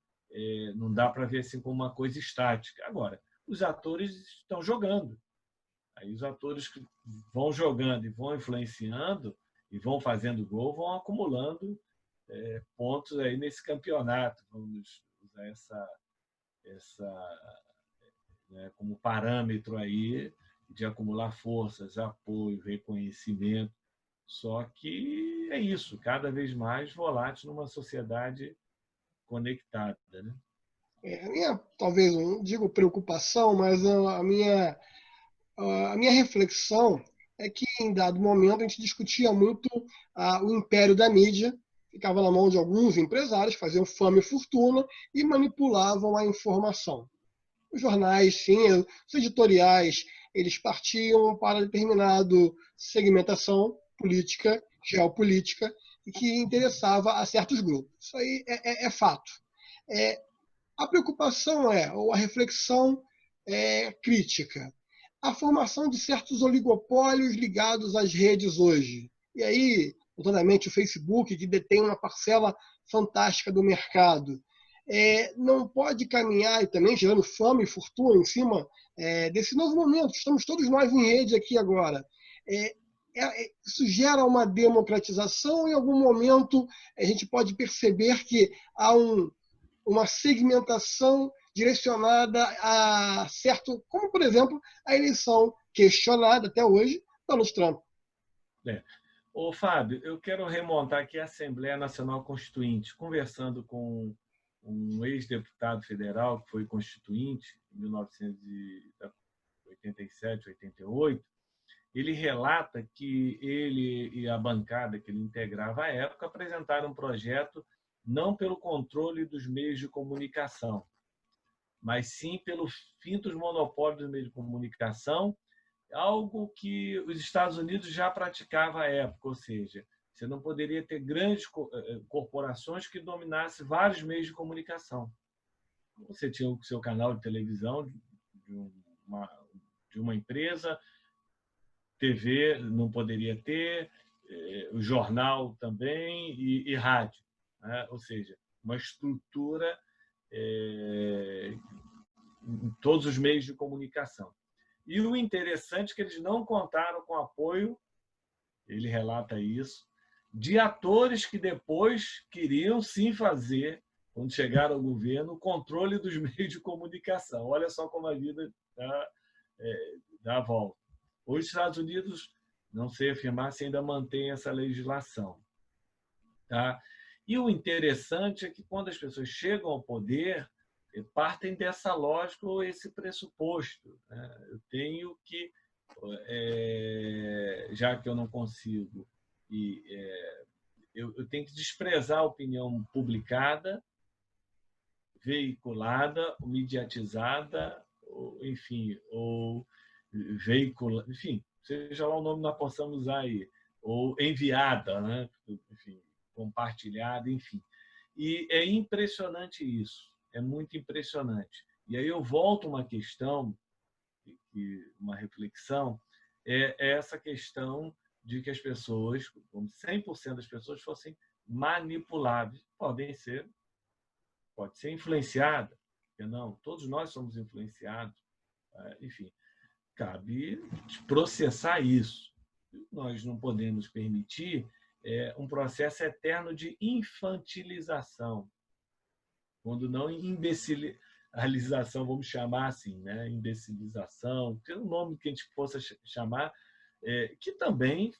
não dá para ver assim como uma coisa estática. Agora, os atores estão jogando. Aí os atores que vão jogando e vão influenciando e vão fazendo gol, vão acumulando pontos aí nesse campeonato. Vamos usar essa né, como parâmetro aí de acumular forças, apoio, reconhecimento. Só que é isso, cada vez mais volátil numa sociedade conectada, né? A minha, talvez, não digo preocupação, mas a minha reflexão é que, em dado momento, a gente discutia muito o império da mídia, ficava na mão de alguns empresários, faziam fama e fortuna e manipulavam a informação. Os jornais, sim, os editoriais, eles partiam para determinada segmentação política, geopolítica, e que interessava a certos grupos. Isso aí é fato. A preocupação ou a reflexão crítica, a formação de certos oligopólios ligados às redes hoje. E aí, notadamente, o Facebook, que detém uma parcela fantástica do mercado, não pode caminhar, e também gerando fama e fortuna em cima desse novo momento. Estamos todos nós em rede aqui agora. Isso gera uma democratização. Em algum momento, a gente pode perceber que há uma segmentação direcionada a certo, como por exemplo a eleição questionada até hoje Donald Trump. Ô, Fábio, eu quero remontar aqui a Assembleia Nacional Constituinte, conversando com um ex-deputado federal que foi constituinte em 1987, 88. Ele relata que ele e a bancada que ele integrava à época apresentaram um projeto não pelo controle dos meios de comunicação, mas sim pelo fim dos monopólios dos meios de comunicação, algo que os Estados Unidos já praticava à época, ou seja, você não poderia ter grandes corporações que dominassem vários meios de comunicação. Você tinha o seu canal de televisão de uma empresa, TV não poderia ter, o jornal também e rádio, né? Ou seja, uma estrutura em todos os meios de comunicação. E o interessante é que eles não contaram com apoio, ele relata isso, de atores que depois queriam sim fazer, quando chegaram ao governo, o controle dos meios de comunicação. Olha só como a vida dá a volta. Os Estados Unidos, não sei afirmar se ainda mantém essa legislação. Tá? E o interessante é que quando as pessoas chegam ao poder, partem dessa lógica ou esse pressuposto. Né? Eu tenho que, já que eu não consigo, eu tenho que desprezar a opinião publicada, veiculada, mediatizada, enfim, ou veicula, enfim, seja lá o nome que nós possamos usar aí, ou enviada, né? Enfim, compartilhada, enfim. E é impressionante isso, é muito impressionante. E aí eu volto a uma questão, uma reflexão, é essa questão de que as pessoas, como 100% das pessoas, fossem manipuláveis. Pode ser influenciada, porque não, todos nós somos influenciados, enfim, cabe processar isso. Nós não podemos permitir um processo eterno de infantilização, quando não imbecilização, vamos chamar assim, né? Imbecilização, que é o nome que a gente possa chamar, que também,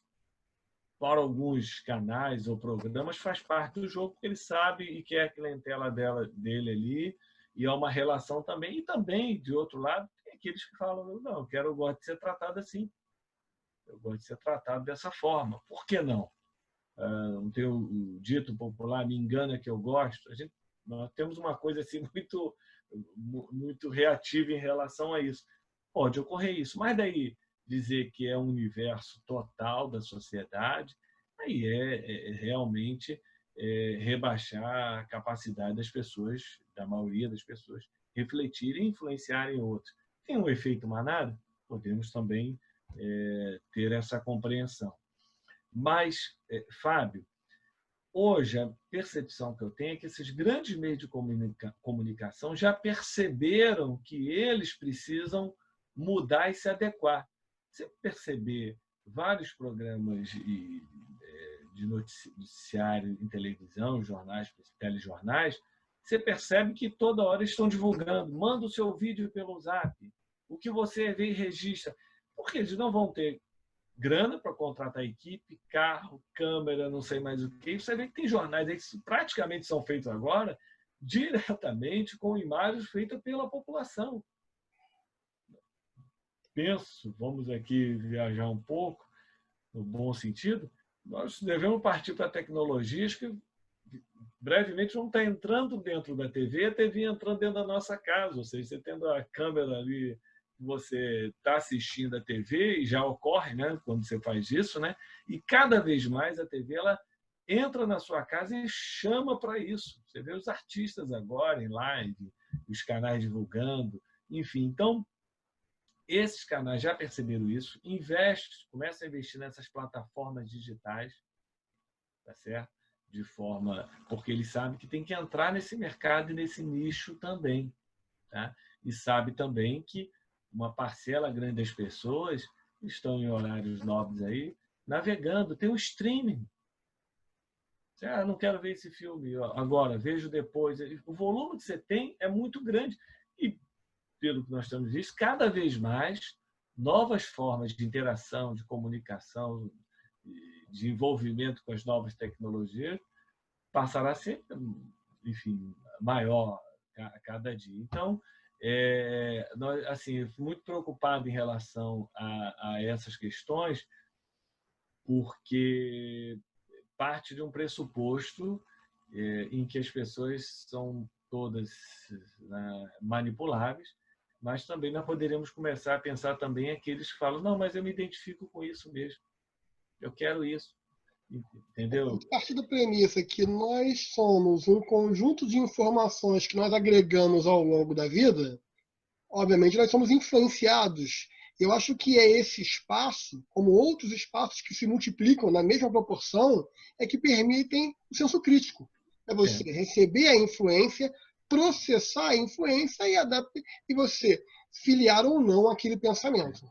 para alguns canais ou programas, faz parte do jogo, porque ele sabe e quer a clientela dele ali, e é uma relação também. E também, de outro lado, tem aqueles que falam, não, eu gosto de ser tratado assim, eu gosto de ser tratado dessa forma. Por que não? Não tem o dito popular, me engana que eu gosto. Nós temos uma coisa assim muito reativa em relação a isso. Pode ocorrer isso, mas daí dizer que é um universo total da sociedade, aí realmente rebaixar a capacidade das pessoas, da maioria das pessoas, refletirem e influenciarem outros. Tem um efeito manada? Podemos também ter essa compreensão. Mas, Fábio, hoje a percepção que eu tenho é que esses grandes meios de comunicação já perceberam que eles precisam mudar e se adequar. Você perceber vários programas de noticiário em televisão, jornais, telejornais, você percebe que toda hora estão divulgando. Manda o seu vídeo pelo Zap. O que você vê e registra. Porque eles não vão ter grana para contratar equipe, carro, câmera, não sei mais o que. Você vê que tem jornais aí que praticamente são feitos agora diretamente com imagens feitas pela população. Vamos aqui viajar um pouco, no bom sentido, nós devemos partir para tecnologias que brevemente vão estar entrando dentro da TV, a TV entrando dentro da nossa casa, ou seja, você tendo a câmera ali, você está assistindo a TV, e já ocorre, né, quando você faz isso, né, e cada vez mais a TV ela entra na sua casa e chama para isso. Você vê os artistas agora em live, os canais divulgando, enfim. Então, esses canais já perceberam isso, começam a investir nessas plataformas digitais, tá certo? De forma, porque eles sabem que tem que entrar nesse mercado e nesse nicho também, tá? E sabe também que uma parcela grande das pessoas estão em horários nobres aí, navegando, tem o streaming. Você, não quero ver esse filme agora, vejo depois. O volume que você tem é muito grande. E, pelo que nós temos visto, cada vez mais novas formas de interação, de comunicação, de envolvimento com as novas tecnologias passará a ser, enfim, maior a cada dia. Então, nós, assim, muito preocupado em relação a essas questões, porque parte de um pressuposto em que as pessoas são todas, né, manipuláveis, mas também nós poderíamos começar a pensar também aqueles que falam, não, mas eu me identifico com isso mesmo, eu quero isso, entendeu? A partir da premissa que nós somos um conjunto de informações que nós agregamos ao longo da vida, obviamente nós somos influenciados. Eu acho que é esse espaço, como outros espaços que se multiplicam na mesma proporção, é que permitem o senso crítico. É você receber a influência, processar a influência e você filiar ou não aquele pensamento.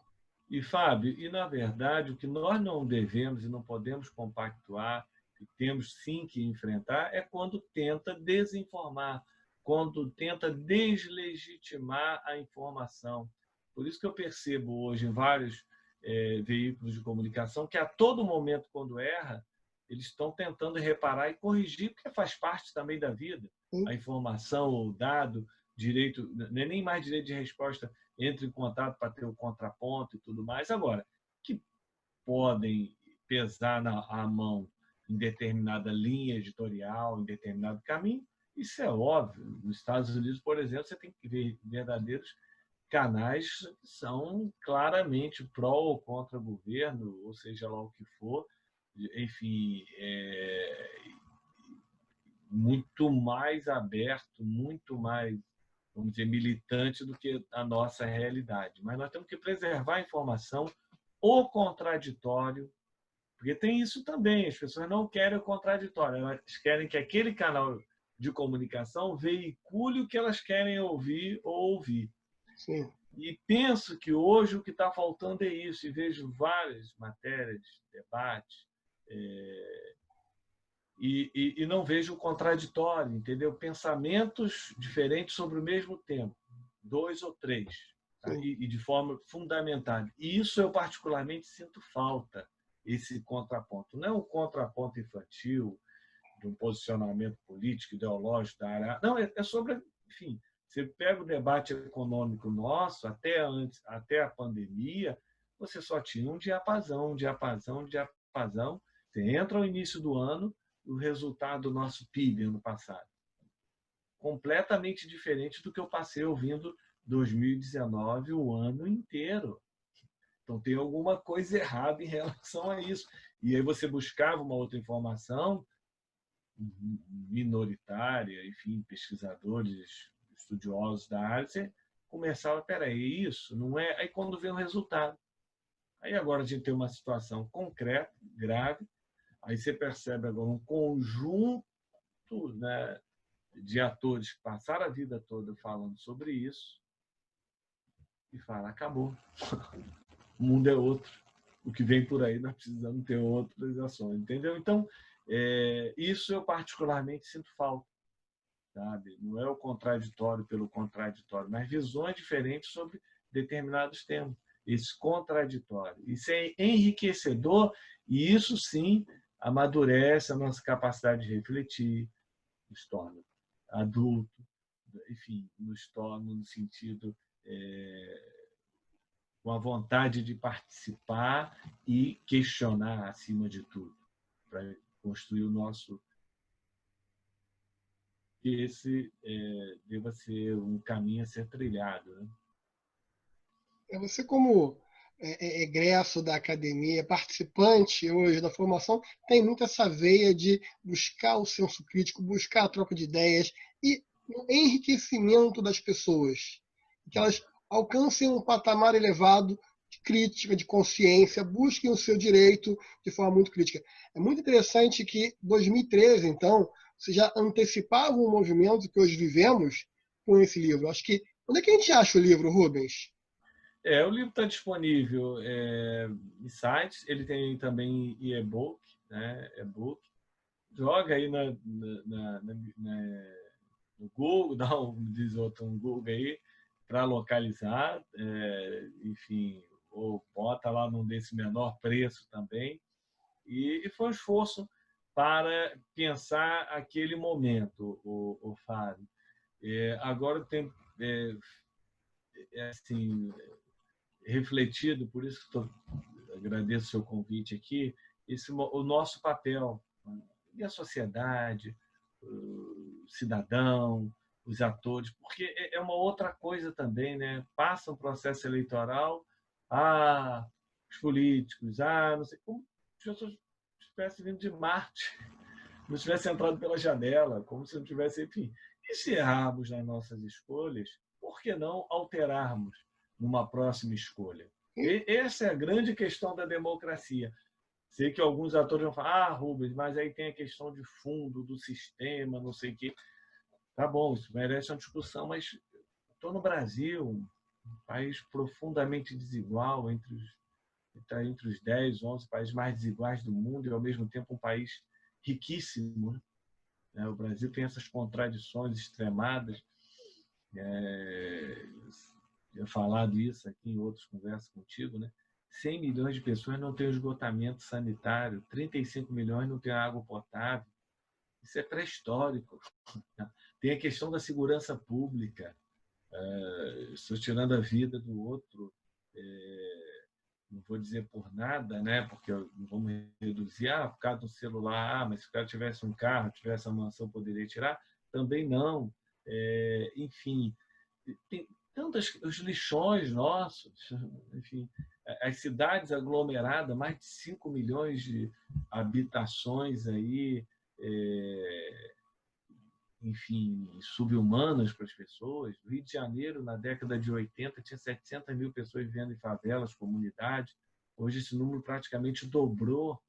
E, Fábio, na verdade, o que nós não devemos e não podemos compactuar, e temos sim que enfrentar, é quando tenta desinformar, quando tenta deslegitimar a informação. Por isso que eu percebo hoje em vários veículos de comunicação que a todo momento, quando erra, eles estão tentando reparar e corrigir, porque faz parte também da vida. A informação, o dado, direito, não é nem mais direito de resposta, entra em contato para ter o contraponto e tudo mais. Agora, que podem pesar a mão em determinada linha editorial, em determinado caminho, isso é óbvio. Nos Estados Unidos, por exemplo, você tem que ver verdadeiros canais que são claramente pró ou contra o governo, ou seja lá o que for, enfim, muito mais aberto, muito mais, vamos dizer, militante do que a nossa realidade. Mas nós temos que preservar a informação, o contraditório, porque tem isso também, as pessoas não querem o contraditório, elas querem que aquele canal de comunicação veicule o que elas querem ouvir ou ouvir. Sim. E penso que hoje o que está faltando é isso, e vejo várias matérias, debates, e não vejo o contraditório, entendeu? Pensamentos diferentes sobre o mesmo tempo, 2 ou 3, tá? E de forma fundamentada. E isso eu particularmente sinto falta, esse contraponto. Não é um contraponto infantil, de um posicionamento político, ideológico da área. Não, é sobre, enfim, você pega o debate econômico nosso, até antes, até a pandemia, você só tinha um diapasão, um diapasão, um diapasão. Você entra no início do ano, o resultado do nosso PIB ano passado. Completamente diferente do que eu passei ouvindo 2019 o ano inteiro. Então tem alguma coisa errada em relação a isso. E aí você buscava uma outra informação minoritária, enfim, pesquisadores, estudiosos da área, você começava, peraí, isso não é... Aí quando vem o resultado. Aí agora a gente tem uma situação concreta, grave, aí você percebe agora um conjunto, né, de atores que passaram a vida toda falando sobre isso e fala, acabou. O mundo é outro. O que vem por aí nós precisamos ter outras ações, entendeu? Então, isso eu particularmente sinto falta, sabe? Não é o contraditório pelo contraditório, mas visões diferentes sobre determinados temas. Esse contraditório. Isso é enriquecedor e isso sim amadurece a nossa capacidade de refletir, nos torna adulto, enfim, nos torna no sentido com a vontade de participar e questionar acima de tudo, para construir o nosso... Esse deva ser um caminho a ser trilhado, né? Você, como egresso da academia, participante hoje da formação, tem muito essa veia de buscar o senso crítico, buscar a troca de ideias e o enriquecimento das pessoas. Que elas alcancem um patamar elevado de crítica, de consciência, busquem o seu direito de forma muito crítica. É muito interessante que 2013, então, você já antecipava o movimento que hoje vivemos com esse livro. Acho que... Onde é que a gente acha o livro, Rubens? O livro está disponível em sites, ele tem também e-book, né? E-book. Joga aí no Google, dá diz outro, um Google aí para localizar, enfim, ou bota lá num desse menor preço também. E foi um esforço para pensar aquele momento, o Fábio. Agora tem assim, refletido, por isso que agradeço o seu convite aqui, o nosso papel e a sociedade, o cidadão, os atores, porque é uma outra coisa também, né? Passa um processo eleitoral, os políticos, não sei como se as pessoas tivessem vindo de Marte, não tivessem entrado pela janela, como se não tivesse, enfim. E se errarmos nas nossas escolhas, por que não alterarmos numa próxima escolha? E essa é a grande questão da democracia. Sei que alguns atores vão falar, Rubens, mas aí tem a questão de fundo, do sistema, não sei o quê. Tá bom, isso merece uma discussão, mas estou no Brasil, um país profundamente desigual, está entre os 10, 11 países mais desiguais do mundo e, ao mesmo tempo, um país riquíssimo, né? O Brasil tem essas contradições extremadas. Eu falado isso aqui em outras conversas contigo, né? 100 milhões de pessoas não têm esgotamento sanitário, 35 milhões não têm água potável. Isso é pré-histórico. Tem a questão da segurança pública. Estou tirando a vida do outro, não vou dizer por nada, né? Porque vamos reduzir, por causa do celular, mas se o cara tivesse um carro, tivesse uma mansão, poderia tirar? Também não. Enfim, tem tantos os lixões nossos, enfim, as cidades aglomeradas, mais de 5 milhões de habitações aí, enfim, subhumanas para as pessoas. O Rio de Janeiro, na década de 80, tinha 700 mil pessoas vivendo em favelas, comunidades. Hoje esse número praticamente dobrou.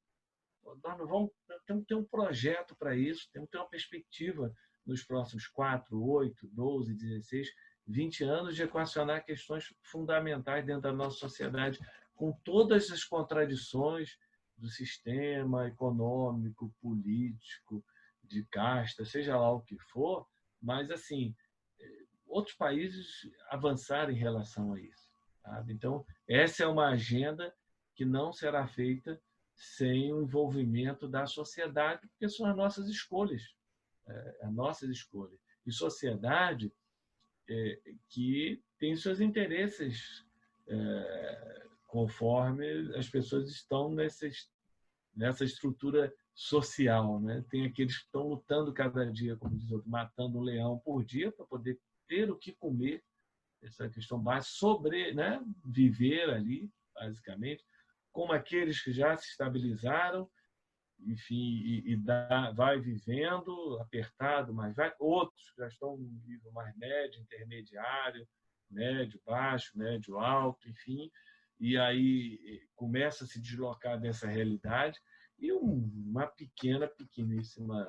Temos que ter um projeto para isso, temos que ter uma perspectiva nos próximos 4, 8, 12, 16, 20 anos de equacionar questões fundamentais dentro da nossa sociedade, com todas as contradições do sistema econômico, político, de casta, seja lá o que for, mas assim, outros países avançaram em relação a isso. Sabe? Então, essa é uma agenda que não será feita sem o envolvimento da sociedade, porque são as nossas escolhas. As nossas escolhas. E sociedade que tem seus interesses conforme as pessoas estão nessa estrutura social. Né? Tem aqueles que estão lutando cada dia, como diz outro, matando um leão por dia para poder ter o que comer, essa questão básica, né? Viver ali, basicamente, como aqueles que já se estabilizaram, enfim, vai vivendo apertado, mas outros que já estão no nível mais médio, intermediário, médio, baixo, médio, alto, enfim, e aí começa a se deslocar dessa realidade e uma pequeníssima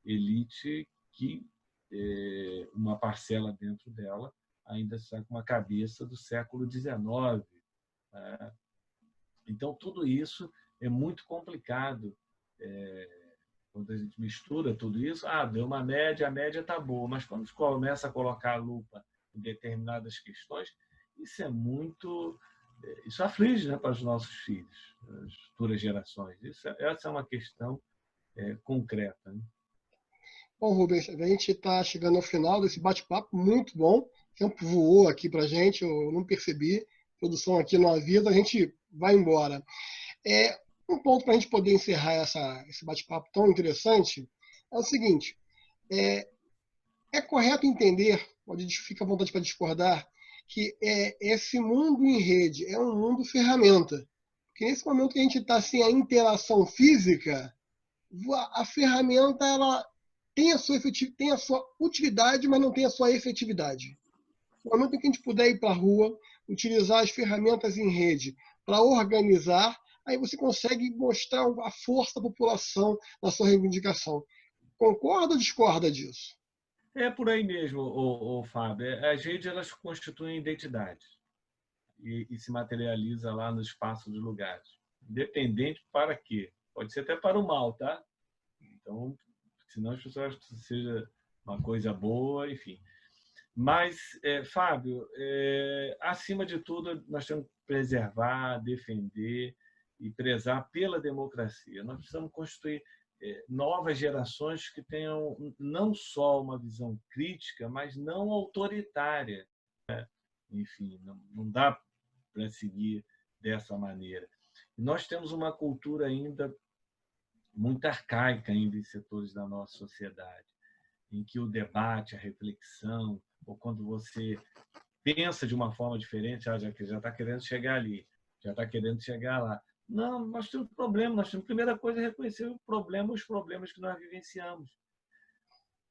elite que uma parcela dentro dela ainda está com uma cabeça do século XIX. Né? Então, tudo isso é muito complicado. Quando a gente mistura tudo isso, deu uma média, a média está boa, mas quando começa a colocar a lupa em determinadas questões, isso aflige, né, para os nossos filhos, as futuras gerações. Essa é uma questão concreta. Né? Bom, Rubens, a gente está chegando ao final desse bate-papo muito bom. O tempo voou aqui para a gente, eu não percebi. A produção aqui não avisa, a gente vai embora. Um ponto para a gente poder encerrar esse bate-papo tão interessante é o seguinte: é correto entender, fica à vontade para discordar, que esse mundo em rede é um mundo ferramenta. Porque nesse momento que a gente está sem a interação física, a ferramenta ela tem a sua utilidade, mas não tem a sua efetividade. No momento em que a gente puder ir para a rua, utilizar as ferramentas em rede para organizar, aí você consegue mostrar a força da população na sua reivindicação. Concorda ou discorda disso? É por aí mesmo, Fábio. As redes elas constituem identidade e se materializa lá no espaço dos lugares. Independente para quê? Pode ser até para o mal, tá? Então, senão as pessoas acham que seja uma coisa boa, enfim. Mas, Fábio, acima de tudo, nós temos que preservar, defender e prezar pela democracia. Nós precisamos construir novas gerações que tenham não só uma visão crítica, mas não autoritária. Né? Enfim, não dá para seguir dessa maneira. Nós temos uma cultura ainda muito arcaica ainda em setores da nossa sociedade, em que o debate, a reflexão, ou quando você pensa de uma forma diferente, já está querendo chegar ali, já está querendo chegar lá. Não, nós temos problema. A primeira coisa é reconhecer os problemas que nós vivenciamos.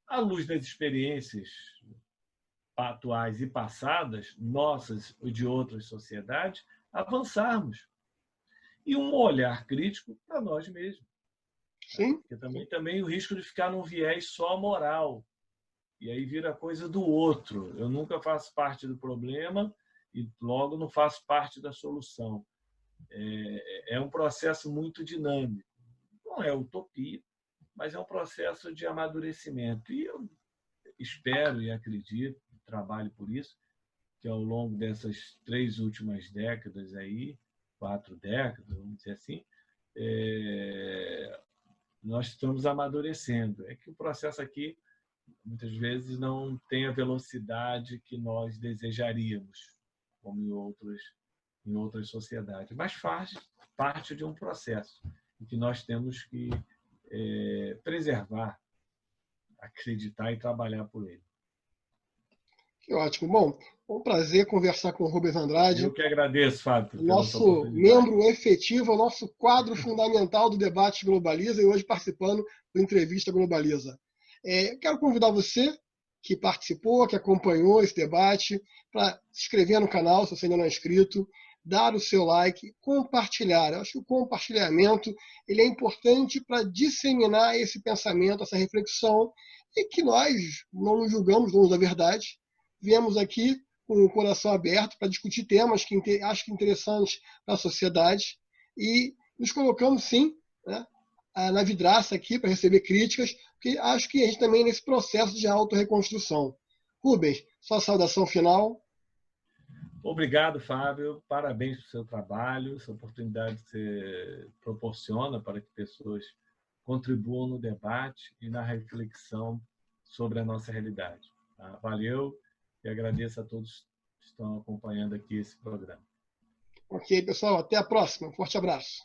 À luz das experiências atuais e passadas, nossas e de outras sociedades, avançarmos. E um olhar crítico para nós mesmos. Sim. Porque também o risco de ficar num viés só moral. E aí vira coisa do outro. Eu nunca faço parte do problema e logo não faço parte da solução. É um processo muito dinâmico. Não é utopia, mas é um processo de amadurecimento. E eu espero e acredito, trabalho por isso, que ao longo dessas 3 últimas décadas aí, 4 décadas, vamos dizer assim, nós estamos amadurecendo. É que o processo aqui, muitas vezes, não tem a velocidade que nós desejaríamos, como em outras sociedades, mas faz parte de um processo em que nós temos que preservar, acreditar e trabalhar por ele. Que ótimo. Bom, um prazer conversar com o Rubens Andrade. Eu que agradeço, Fábio, pela sua Nosso oportunidade. membro efetivo, o nosso quadro fundamental do debate Globaliza, e hoje participando do Entrevista Globaliza. Quero convidar você que participou, que acompanhou esse debate, para se inscrever no canal, se você ainda não é inscrito, dar o seu like, compartilhar. Eu acho que o compartilhamento ele é importante para disseminar esse pensamento, essa reflexão, e que nós não nos julgamos donos da verdade. Viemos aqui com o coração aberto para discutir temas que acho que interessantes para a sociedade e nos colocamos, sim, né, na vidraça aqui para receber críticas, porque acho que a gente também é nesse processo de autorreconstrução. Rubens, sua saudação final. Obrigado, Fábio. Parabéns pelo seu trabalho, essa oportunidade que você proporciona para que pessoas contribuam no debate e na reflexão sobre a nossa realidade. Valeu e agradeço a todos que estão acompanhando aqui esse programa. Ok, pessoal, até a próxima. Um forte abraço.